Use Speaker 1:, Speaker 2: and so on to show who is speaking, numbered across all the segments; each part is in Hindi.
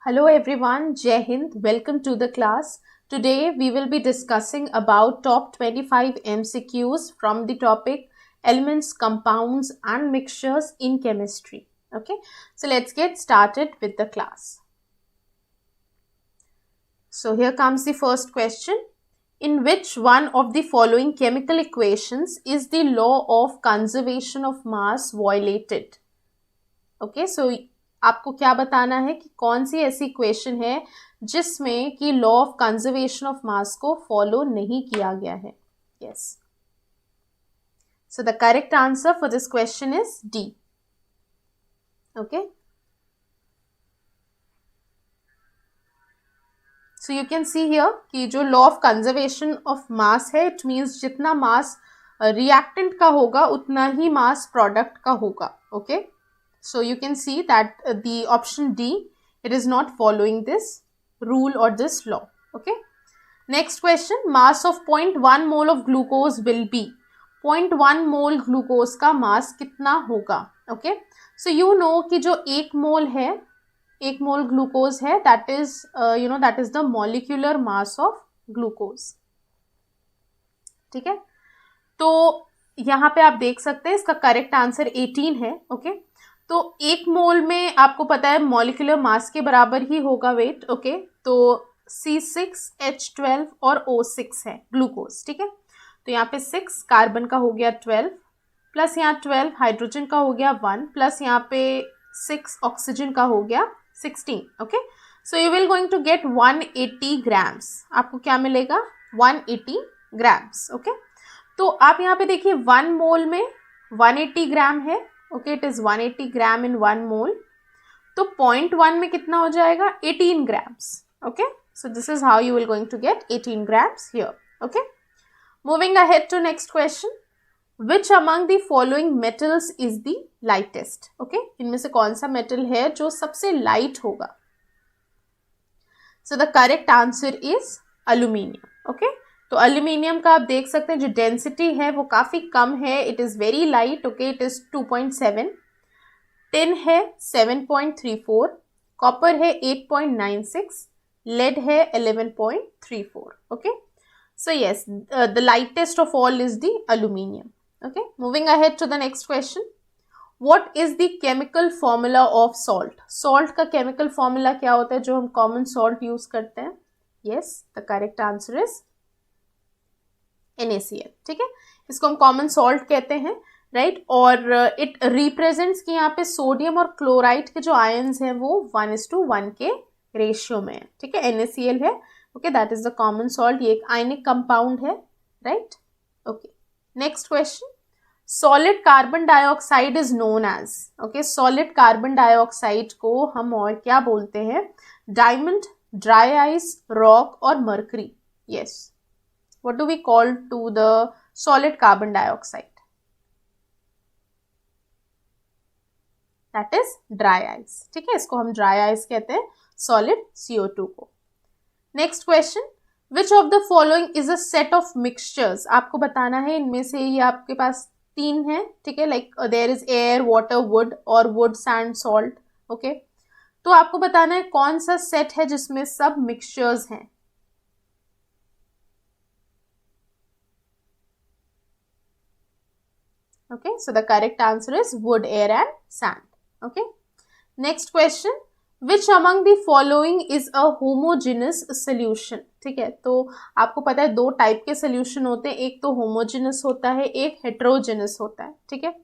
Speaker 1: Hello everyone, Jai Hind. Welcome to the class. Today we will be discussing about top 25 MCQs from the topic elements, compounds and mixtures in chemistry. Okay, so let's get started with the class. So here comes the first question. In which one of the following chemical equations is the law of conservation of mass violated? Okay, so आपको क्या बताना है कि कौन सी ऐसी इक्वेशन है जिसमें कि लॉ ऑफ कंजर्वेशन ऑफ मास को फॉलो नहीं किया गया है. Yes, so the correct answer for this question is D. Okay, so you can see here कि जो लॉ ऑफ कंजर्वेशन ऑफ मास है, इट मीन्स जितना मास रिएक्टेंट का होगा उतना ही मास प्रोडक्ट का होगा. Okay, so you can see that the option D, it is not following this rule or this law. Okay, next question. Mass of 0.1 mole of glucose will be 0.1 mole glucose का mass कितना होगा. Okay, so you know कि जो 1 mole है, 1 mole glucose है, that is that is the molecular mass of glucose. ठीक है, तो यहाँ पे आप देख सकते हैं इसका करेक्ट आंसर 18 है. ओके, तो 1 मोल में आपको पता है मॉलिक्यूलर मास के बराबर ही होगा वेट. ओके, तो C6H12 और O6 है ग्लूकोज. ठीक है, तो यहाँ पे 6 कार्बन का हो गया 12 प्लस यहाँ 12 हाइड्रोजन का हो गया 1 प्लस यहाँ पे 6 ऑक्सीजन का हो गया 16. Okay, so you will going to get 180 grams. आपको क्या मिलेगा? 180 ग्राम्स. ओके, तो आप यहाँ पे देखिए 1 मोल में 180 ग्राम है. Okay, it is 180 gram in 1 mole. तो 0.1 में कितना हो जाएगा? 18 grams. Okay, so this is how you will going to get 18 grams here. Okay, moving ahead to next question. Which among the following metals is the lightest? Okay, इनमें से कौन सा मेटल है जो सबसे लाइट होगा? सो the correct answer is aluminium. Okay, तो एल्यूमिनियम का आप देख सकते हैं जो डेंसिटी है वो काफ़ी कम है. It is very light. Okay, it is 2.7. Tin है 7.34. कॉपर है 8.96. लेड है 11.34. Okay, so yes, the lightest of all is the aluminium. Okay, moving ahead to the next question. What is the chemical formula of salt? Salt का केमिकल फॉर्मूला क्या होता है जो हम कॉमन सॉल्ट यूज करते हैं? Yes, the correct answer is NaCl. ठीक है, इसको हम कॉमन सॉल्ट कहते हैं, राइट. और इट रिप्रेजेंट्स कि यहाँ पे सोडियम और क्लोराइड के जो आयंस हैं वो 1:1 के रेशियो में है. ठीक है, NaCl है. Okay, that is the common salt. ये एक आयनिक कंपाउंड है, right. Okay, next question. Solid carbon dioxide is known as. Okay, solid carbon dioxide को हम और क्या बोलते हैं? डायमंड, ड्राई आइस, रॉक और mercury. Yes, what do we call to the solid carbon dioxide? That is dry ice. ठीक है, इसको हम dry ice कहते हैं, solid CO2 को. Next question. Which of the following is a set of mixtures? आपको बताना है इनमें से ये आपके पास 3 है. ठीक है, like there is air, water, wood और wood, sand, salt. ओके, तो आपको बताना है कौन सा सेट है जिसमें सब मिक्सचर्स हैं. Okay, so the correct answer is wood, air and sand. Okay, next question. Which among the following is a homogeneous solution? ठीक है, तो आपको पता है 2 टाइप के सोल्यूशन होते हैं. एक तो होमोजेनस होता है, एक हेट्रोजेनस होता है. ठीक है,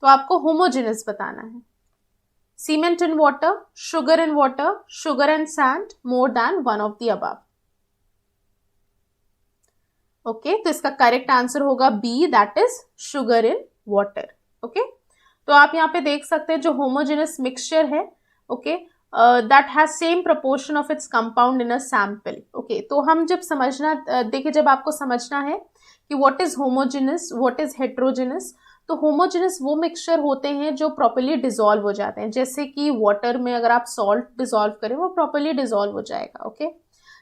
Speaker 1: तो आपको होमोजेनस बताना है. Cement in water, sugar in water, sugar and sand, more than one of the above. Okay, तो इसका करेक्ट आंसर होगा B, that is sugar in water. Okay, तो आप यहाँ पे देख सकते हैं जो होमोजेनस मिक्सचर है, okay, that has same proportion of its compound in a sample. Okay, तो हम जब समझना देखिए, जब आपको समझना है कि what is homogeneous, what is heterogeneous, तो होमोजेनस वो मिक्सचर होते हैं जो प्रॉपर्ली डिसॉल्व हो जाते हैं. जैसे कि वाटर में अगर आप सॉल्ट डिसॉल्व करें वो प्रॉपर्ली डिसॉल्व हो जाएगा. ओके,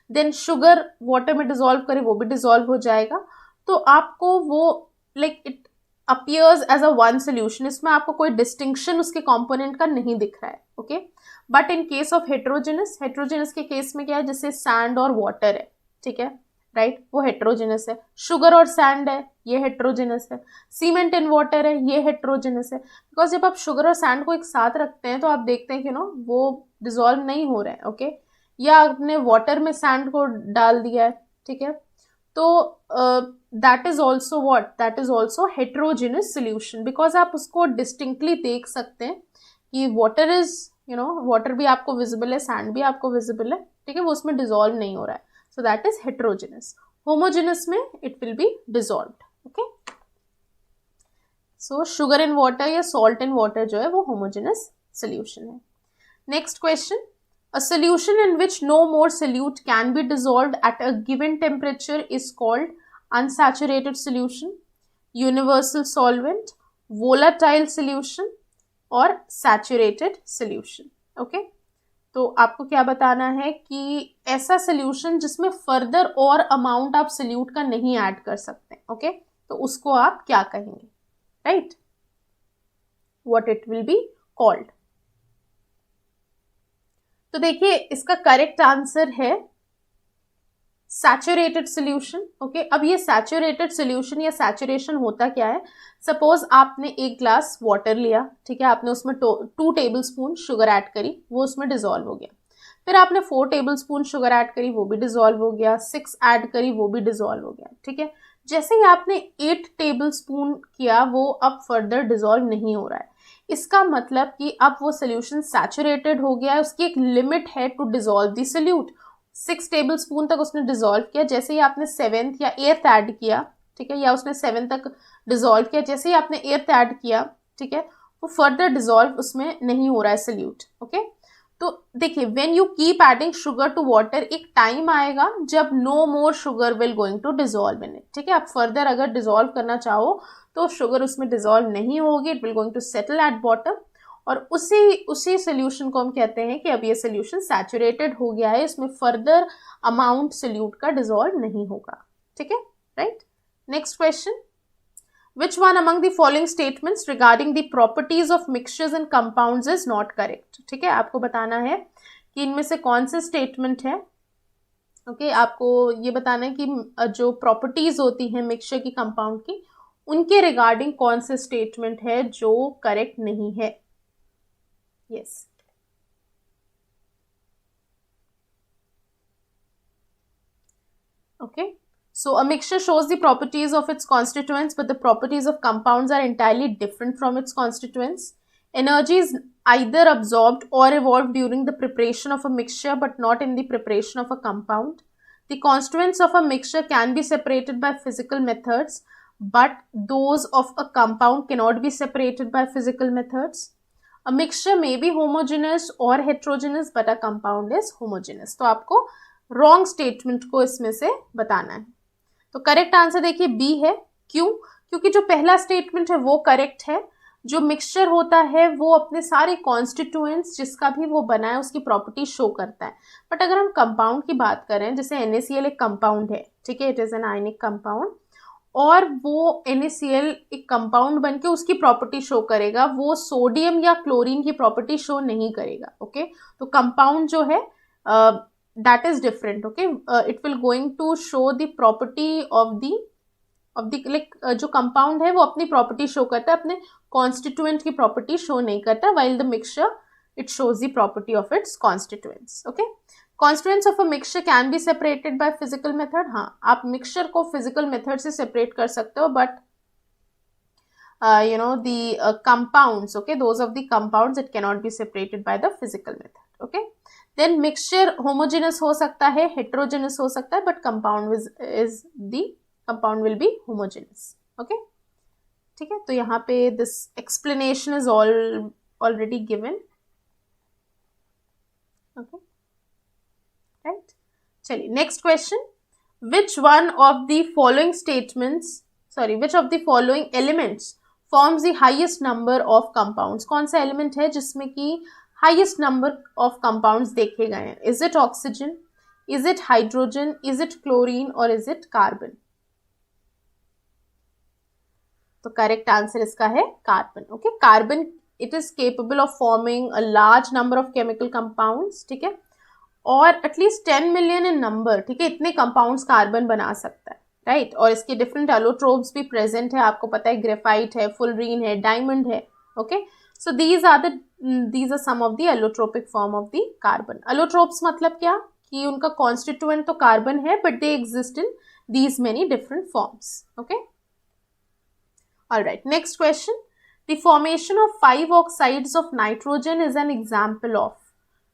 Speaker 1: देन शुगर वाटर में डिसॉल्व करें वो भी डिसॉल्व हो जाएगा. तो आपको वो like it appears as a one solution. इसमें आपको कोई डिस्टिंक्शन उसके कंपोनेंट का नहीं दिख रहा है. Okay, but in case of heterogeneous, heterogeneous के केस में क्या है, जैसे सैंड और वाटर है, ठीक है, राइट, वो हेट्रोजेनस है। शुगर और सैंड है, ये हेट्रोजेनस है। सीमेंट एंड वाटर है, ये हेट्रोजेनस है। बिकॉज जब आप शुगर और सैंड को एक साथ रखते हैं तो आप देखते हैं कि वो डिसॉल्व नहीं हो रहे हैं, ओके। या आपने वाटर में सैंड को डाल दिया है, ठीक है, तो that is also what, that is also heterogeneous solution, because आप उसको डिस्टिंक्टली देख सकते हैं कि वाटर इज वाटर भी आपको विजिबल है, सैंड भी आपको विजिबल है, ठीक है, वो उसमें डिसॉल्व नहीं हो रहा है, so that is heterogeneous. Homogeneous में it will be dissolved, okay. So sugar in water या सॉल्ट इन वाटर जो है वो होमोजेनस सोल्यूशन है। Next question, a solution in which no more solute can be dissolved at a given temperature is called unsaturated solution, universal solvent, volatile solution और saturated solution, okay? तो आपको क्या बताना है कि ऐसा सोल्यूशन जिसमें फर्दर और अमाउंट आप सोल्यूट का नहीं ऐड कर सकते, ओके, तो उसको आप क्या कहेंगे, right, what it will be called. तो देखिए इसका करेक्ट आंसर है सैचुरेटेड सोल्यूशन, ओके। अब ये सैचुरेटेड सोल्यूशन या सैचुरेशन होता क्या है, सपोज आपने एक ग्लास वाटर लिया, ठीक है, आपने उसमें 2 टेबल स्पून शुगर ऐड करी, वो उसमें डिसॉल्व हो गया। फिर आपने 4 टेबल स्पून शुगर ऐड करी, वो भी डिसॉल्व हो गया। 6 ऐड करी, वो भी डिसॉल्व हो गया, ठीक है। जैसे ही आपने 8 टेबल स्पून किया, वो अब फर्दर डिसॉल्व नहीं हो रहा है। इसका मतलब कि अब वो सोल्यूशन सैचुरेटेड हो गया है, उसकी एक लिमिट है to dissolve the solute. 6 tablespoon तक उसने डिसॉल्व किया, जैसे ही आपने 7th या 8th ऐड किया, ठीक है, या उसने 7 तक डिसॉल्व किया, जैसे ही आपने 8th ऐड किया, ठीक है, वो फर्दर डिसॉल्व उसमें नहीं हो रहा है सोल्यूट, ओके। तो देखिए when you keep adding sugar to water, एक टाइम आएगा जब no more sugar will going to dissolve in it, ठीक है। आप फर्दर अगर डिसॉल्व करना चाहो तो शुगर उसमें डिसॉल्व नहीं होगी, it will going to settle at bottom, और उसी सोल्यूशन को हम कहते हैं कि अब ये सोल्यूशन सैचुरेटेड हो गया है, इसमें फर्दर अमाउंट सोल्यूट का डिसॉल्व नहीं होगा, ठीक है, right. Next question, which one among the following statements regarding the properties of mixtures and compounds is not correct, ठीक है, आपको बताना है कि इनमें से कौन से स्टेटमेंट है, ओके, आपको ये बताना है कि जो प्रॉपर्टीज होती हैं मिक्सचर की, कंपाउंड की, उनके रिगार्डिंग कौन से स्टेटमेंट है जो करेक्ट नहीं है। Yes, okay. So a mixture shows the properties of its constituents, but the properties of compounds are entirely different from its constituents. Energy is either absorbed or evolved during the preparation of a mixture, but not in the preparation of a compound. The constituents of a mixture can be separated by physical methods, but those of a compound cannot be separated by physical methods. A mixture may be homogeneous or heterogeneous, but a compound is homogeneous. तो आपको wrong statement को इसमें से बताना है। तो करेक्ट आंसर देखिए बी है। क्यों? क्योंकि जो पहला स्टेटमेंट है वो करेक्ट है। जो मिक्सचर होता है वो अपने सारे कॉन्स्टिट्यूएंट्स जिसका भी वो बना है उसकी प्रॉपर्टी शो करता है। बट अगर हम कंपाउंड की बात करें, जैसे NaCl एक कंपाउंड है, ठीक है, it is an ionic compound, और वो NaCl एक कंपाउंड बनके उसकी प्रॉपर्टी शो करेगा, वो सोडियम या क्लोरीन की प्रॉपर्टी शो नहीं करेगा, ओके। तो कंपाउंड जो है that is different, okay. It will going to show the property of the like जो compound है वो अपनी property show करता है, अपने constituent की property show नहीं करता, while the mixture it shows the property of its constituents, okay. Constituents of a mixture can be separated by physical method. हाँ, आप mixture को physical method से separate कर सकते हो, but the compounds, okay, those of the compounds it cannot be separated by the physical method, okay. Then mixture homogeneous हो सकता है, heterogeneous हो सकता है, but compound will be homogeneous, okay. ठीक है, तो यहाँ पे this explanation is already given, okay, right. चलिए next question, which of the following elements forms the highest number of compounds? कौन सा element है जिसमें कि highest number of compounds देखे गए हैं? Is it oxygen? Is it hydrogen? Is it chlorine? or is it carbon? तो करेक्ट आंसर इसका है carbon, okay. Carbon it is capable of forming a large number of chemical compounds, ठीक है, और एटलीस्ट 10 मिलियन इन नंबर, ठीक है, इतने कंपाउंड्स कार्बन बना सकता है, राइट। और इसके डिफरेंट एलोट्रोप्स भी प्रेजेंट है, आपको पता है ग्रेफाइट है, फुलरीन है, डायमंड है, okay. So these are some of the allotropic form of the carbon. Allotropes मतलब क्या कि उनका कॉन्स्टिट्यूएंट तो कार्बन है but they exist in these many different forms, okay. Alright, next question, the formation of 5 oxides of nitrogen is an example of.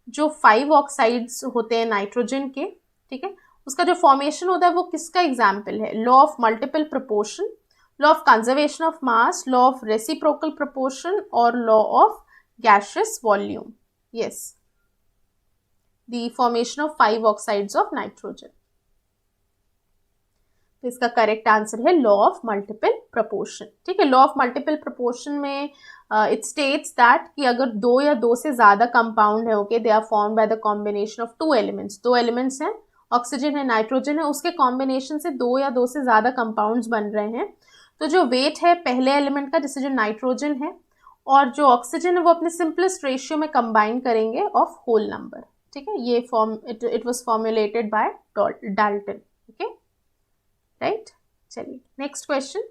Speaker 1: जो 5 ऑक्साइड्स होते हैं नाइट्रोजन के, ठीक है, उसका जो फॉर्मेशन होता है वो किसका एग्जाम्पल है? Law of multiple proportion, law of conservation of mass, law of reciprocal proportion और law of gaseous volume. Yes, the formation of 5 oxides of nitrogen. तो इसका करेक्ट आंसर है लॉ ऑफ मल्टीपल प्रोपोर्शन, ठीक है। लॉ ऑफ मल्टीपल प्रोपोर्शन में इट स्टेट्स दैट कि अगर 2 या 2 से ज्यादा कंपाउंड है, okay, they are formed by the combination of 2 elements. 2 elements हैं, ऑक्सीजन है, नाइट्रोजन है, उसके कॉम्बिनेशन से 2 या 2 से ज्यादा कंपाउंड्स बन रहे हैं। तो जो वेट है पहले एलिमेंट का, जैसे जो नाइट्रोजन है, और जो ऑक्सीजन है वो अपने सिंपलेस्ट रेशियो में कंबाइन करेंगे ऑफ होल नंबर, ठीक है। ये form it was formulated by Dalton, okay, right. चलिए next question,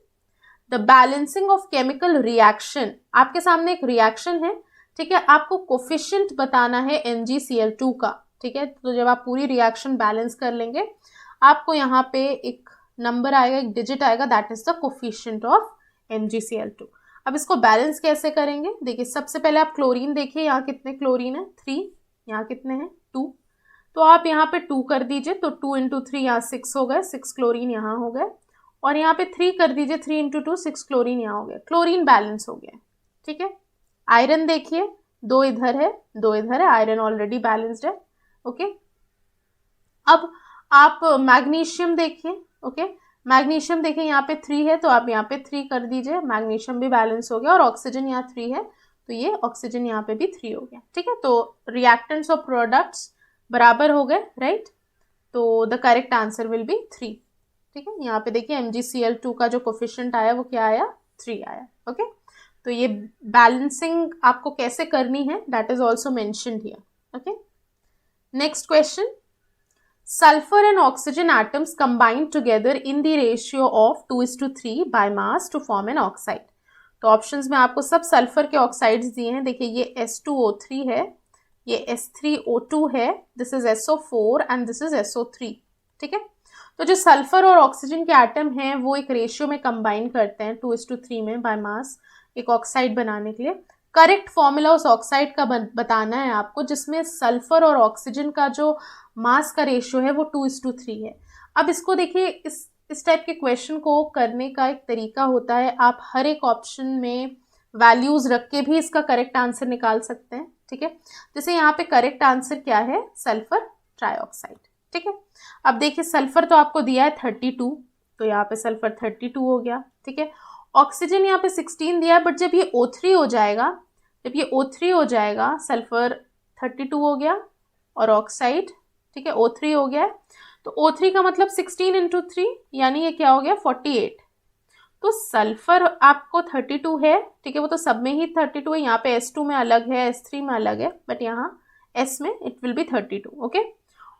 Speaker 1: the balancing of chemical reaction. आपके सामने एक रिएक्शन है, ठीक है, आपको कोफिशिएंट बताना है MgCl2 का, ठीक है। तो जब आप पूरी रिएक्शन बैलेंस कर लेंगे, आपको यहाँ पे एक नंबर आएगा, एक डिजिट आएगा, that is the coefficient of MgCl2। अब इसको बैलेंस कैसे करेंगे? देखिए, सबसे पहले आप क्लोरीन देखिए, यहाँ कितने क्लोरीन है? 3, यहाँ कितने हैं? 2। तो आप यहाँ पे 2 कर दीजिए, तो 2 इंटू 3 यहाँ 6 हो गए, 6 क्लोरीन यहाँ हो गए, और यहाँ पे 3 कर दीजिए, 3 इंटू 2 6 क्लोरीन यहाँ हो गया। क्लोरीन बैलेंस हो गया, ठीक है। आयरन देखिए, 2 इधर है, 2 इधर है, आयरन ऑलरेडी बैलेंस्ड है, ओके। अब आप मैग्नीशियम देखिए, ओके, मैग्नीशियम देखिए यहाँ पे 3 है, तो आप यहाँ पे 3 कर दीजिए, मैग्नीशियम भी बैलेंस हो गया, और ऑक्सीजन यहाँ 3 है, तो ये ऑक्सीजन यहाँ पे भी 3 हो गया, ठीक है। तो रिएक्टेंट्स और प्रोडक्ट्स बराबर हो गए, राइट। तो the correct answer will be 3, ठीक है। यहाँ पे देखिए MgCl2 का जो कोफिशिएंट आया वो क्या आया? 3 आया, ओके। तो ये बैलेंसिंग आपको कैसे करनी है, that is also mentioned here, okay. Next question, sulphur and oxygen atoms combined together in the ratio of 2:3 by mass to form an oxide. तो ऑप्शंस में आपको सब सल्फर के ऑक्साइड्स दिए हैं। देखिए, ये S2O3 है, ये S3O2 है, this is SO4 and this is SO3, ठीक है। तो जो सल्फर और ऑक्सीजन के एटम हैं वो एक रेशियो में कंबाइन करते हैं 2:3 में बाय मास एक ऑक्साइड बनाने के लिए। करेक्ट फॉर्मूला उस ऑक्साइड का बताना है आपको जिसमें सल्फर और ऑक्सीजन का जो मास का रेशियो है वो 2:3 है। अब इसको देखिए, इस टाइप के क्वेश्चन को करने का एक तरीका होता है, आप हर एक ऑप्शन में वैल्यूज रख के भी इसका करेक्ट आंसर निकाल सकते हैं, ठीक है। जैसे यहाँ पे करेक्ट आंसर क्या है? सल्फर ट्राइऑक्साइड, ठीक है। अब देखिए, सल्फर तो आपको दिया है 32, तो यहाँ पे सल्फर 32 हो गया, ठीक है। ऑक्सीजन यहाँ पे 16 दिया है, बट जब ये O3 हो जाएगा, जब ये O3 हो जाएगा, सल्फर 32 हो गया और ऑक्साइड, ठीक है, O3 हो गया, तो O3 का मतलब 16 इंटू 3, यानी ये क्या हो गया? 48। तो सल्फर आपको 32 है, ठीक है, वो तो सब में ही 32 है, यहाँ पे S2 में अलग है, S3 में अलग है, बट यहाँ S में it will B 32, okay.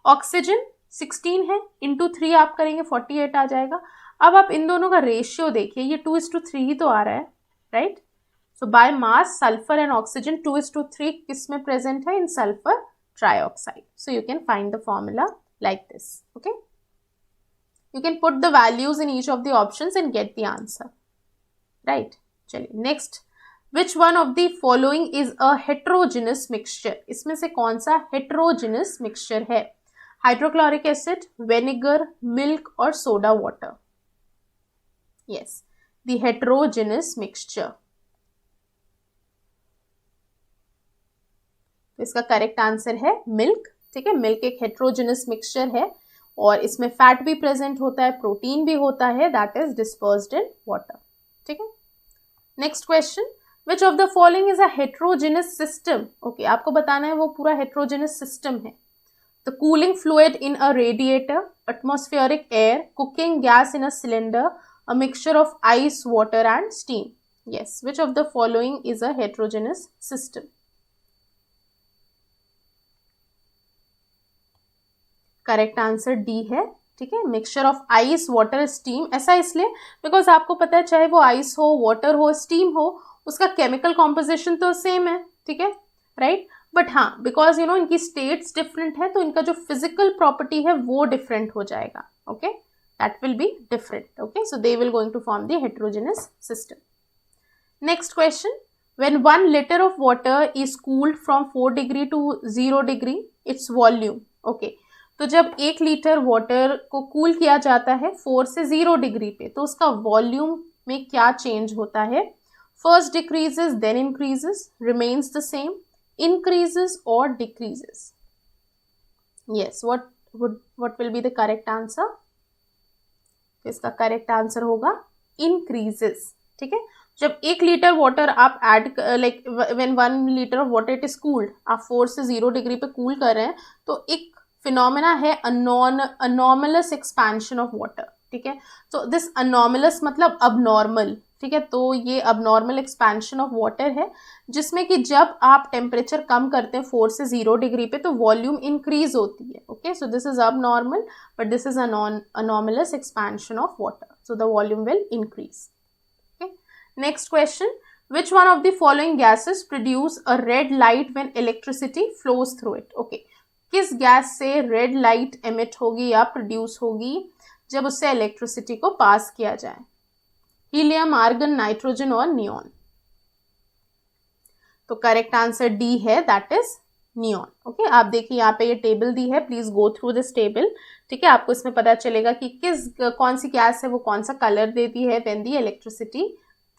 Speaker 1: Oxygen 16 है, इंटू 3 आप करेंगे 48 आ जाएगा। अब आप इन दोनों का रेशियो देखिए, ये 2:3 ही तो आ रहा है, right. So by mass sulphur and oxygen 2:3 किस में प्रेजेंट है? In sulphur trioxide. So you can find the formula like this, okay. You can put the values in each of the options and get the answer, right. चलिए next, which one of the following is a heterogeneous mixture? इसमें से कौन सा heterogeneous mixture है? हाइड्रोक्लोरिक एसिड, विनेगर, मिल्क और soda water. yes, the heterogeneous mixture। तो इसका करेक्ट आंसर है मिल्क, ठीक है। मिल्क एक हेट्रोजेनस मिक्सचर है और इसमें फैट भी प्रेजेंट होता है, प्रोटीन भी होता है, that is dispersed in water, ठीक है। Next question, which of the following is a heterogeneous system? Okay, आपको बताना है वो पूरा हेट्रोजेनस सिस्टम है। The cooling fluid in a radiator, atmospheric air, cooking gas in a cylinder, a mixture of ice, water and steam. Yes, which of the following is a heterogeneous system? Correct answer D है, ठीक है, mixture of ice water steam. ऐसा इसलिए बिकॉज आपको पता है चाहे वो आइस हो, वाटर हो, स्टीम हो, उसका केमिकल कॉम्पोजिशन तो सेम है, ठीक है, राइट, बट हाँ बिकॉज यू नो इनकी स्टेट्स डिफरेंट है तो इनका जो फिजिकल प्रॉपर्टी है वो डिफरेंट हो जाएगा, okay, that will be different, okay, so they will going to form the heterogeneous system. Next question, when 1 liter of water is cooled from 4 degree to 0 degree its volume, okay, तो जब 1 लीटर वाटर को कूल किया जाता है 4 से 0 डिग्री पे तो उसका वॉल्यूम में क्या चेंज होता है? First decreases then increases, remains the same, increases और decreases? Yes, what will be the correct answer? इसका करेक्ट आंसर होगा इंक्रीजेस, ठीक है। जब 1 लीटर वाटर आप add like when 1 litre of water it is cooled, आप 4 से 0 डिग्री पे कूल कर रहे हैं तो एक फिनोमेना है अनॉमलस एक्सपेंशन ऑफ वाटर, ठीक है, तो दिस अनॉमलस मतलब अबनॉर्मल, ठीक है, तो ये अबनॉर्मल एक्सपेंशन ऑफ वाटर है जिसमें कि जब आप टेम्परेचर कम करते हैं 4 से 0 डिग्री पे तो वॉल्यूम इंक्रीज होती है, okay, so this is abnormal but this is anomalous expansion of water, so the volume will increase. Next question, which one of the following gases produce a red light when electricity flows through it? Okay, किस गैस से रेड लाइट एमिट होगी या प्रोड्यूस होगी जब उससे इलेक्ट्रिसिटी को पास किया जाए? हीलियम, आर्गन, नाइट्रोजन और नियॉन? तो करेक्ट आंसर डी है, दैट इज नियॉन, ओके। आप देखिए यहाँ पे ये टेबल दी है, please go through this table, ठीक है, आपको इसमें पता चलेगा कि कौन सी गैस है वो कौन सा कलर देती है when the electricity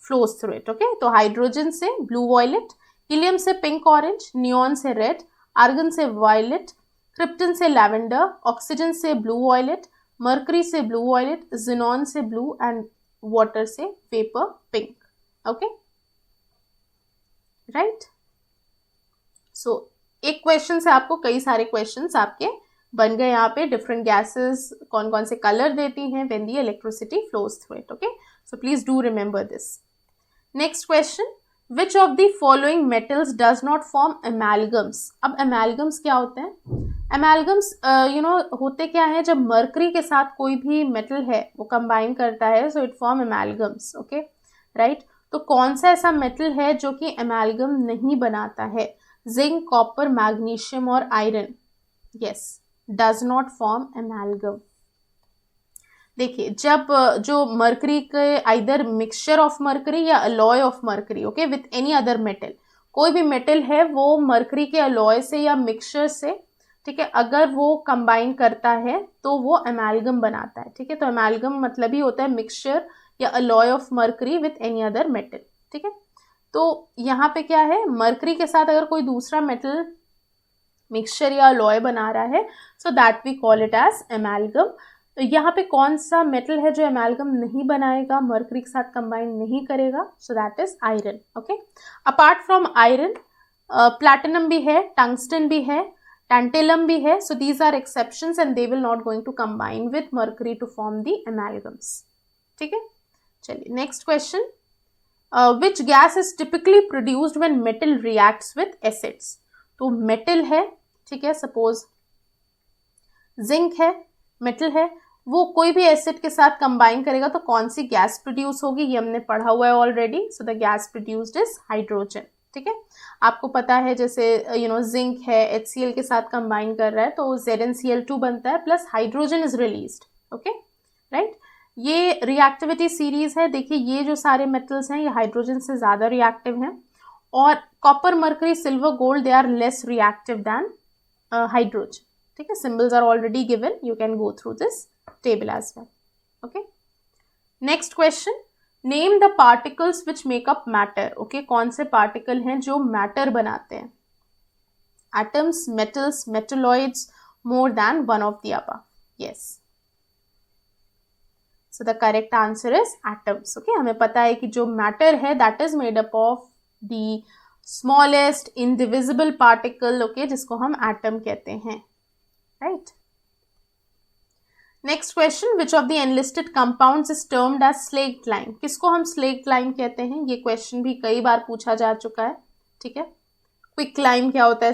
Speaker 1: flows through it, okay, तो हाइड्रोजन से ब्लू वॉयलेट, हीलियम से पिंक ऑरेंज, नियॉन से रेड, आर्गन से वायलेट, क्रिप्टन से लैवेंडर, ऑक्सीजन से ब्लू वॉयलेट, मर्करी से ब्लू वॉयलेट, जिनॉन से ब्लू एंड वाटर से वेपर पिंक, ओके, राइट। सो एक क्वेश्चन से आपको कई सारे क्वेश्चंस आपके बन गए यहाँ पे, डिफरेंट गैसेस कौन कौन से कलर देती हैं when the electricity flows through it, okay, so please do remember this. Next question, which of the following metals does not form amalgams? अब एमैलगम्स क्या होते हैं? एमैलगम्स होते क्या है, जब मर्करी के साथ कोई भी मेटल है वो कंबाइन करता है so it form amalgams, okay, right, तो कौन सा ऐसा मेटल है जो कि एमैलगम नहीं बनाता है? जिंक, कॉपर, मैग्नीशियम और iron? Yes, does not form amalgam. देखिए जब जो मर्करी के आइदर मिक्सचर ऑफ मर्करी या alloy of mercury, okay, with any other metal, कोई भी मेटल है वो मर्करी के अलॉय से या मिक्सचर से, ठीक है, अगर वो कंबाइन करता है तो वो एमैलगम बनाता है, ठीक है, तो एमैलगम मतलब ही होता है मिक्सचर या alloy of mercury with any other metal, ठीक है, तो यहाँ पे क्या है, मर्करी के साथ अगर कोई दूसरा मेटल मिक्सचर या अलॉय बना रहा है so that we call it as amalgam. तो यहाँ पे कौन सा मेटल है जो एमैलगम नहीं बनाएगा, मर्करी के साथ कंबाइन नहीं करेगा? So that is iron, okay. Apart from iron platinum भी है, टंगस्टन भी है, टैंटेलम भी है, so these are exceptions and they will not going to combine with mercury to form the amalgams, ठीक है। चलिए next question, which gas is typically produced when metal reacts with acids? तो मेटल है, ठीक है, सपोज जिंक है, मेटल है, वो कोई भी एसिड के साथ कंबाइन करेगा तो कौन सी गैस प्रोड्यूस होगी, ये हमने पढ़ा हुआ है already, so the gas produced is hydrogen, ठीक है। आपको पता है जैसे जिंक है HCl के साथ कंबाइन कर रहा है तो ZnCl2 बनता है plus hydrogen is released, okay, right. ये रिएक्टिविटी सीरीज है, देखिए ये जो सारे मेटल्स हैं ये हाइड्रोजन से ज्यादा रिएक्टिव हैं, और copper, mercury, silver, gold they are less reactive than hydrogen, ठीक है, symbols are already given, you can go through this table as well, okay. Next question, name the particles which make up matter, okay, कौन से पार्टिकल हैं जो मैटर बनाते हैं? Atoms, metals, metalloids, more than one of the above? Yes, so the correct answer is atoms, okay. हमें पता है कि जो मैटर है that is made up of the smallest indivisible particle, okay, जिसको हम एटम कहते हैं, right. Next question, which of the enlisted compounds is termed as slaked lime. किसको हम स्लेक्ट लाइम कहते हैं? ये क्वेश्चन भी कई बार पूछा जा चुका है, ठीक है। क्विक लाइम क्या होता है,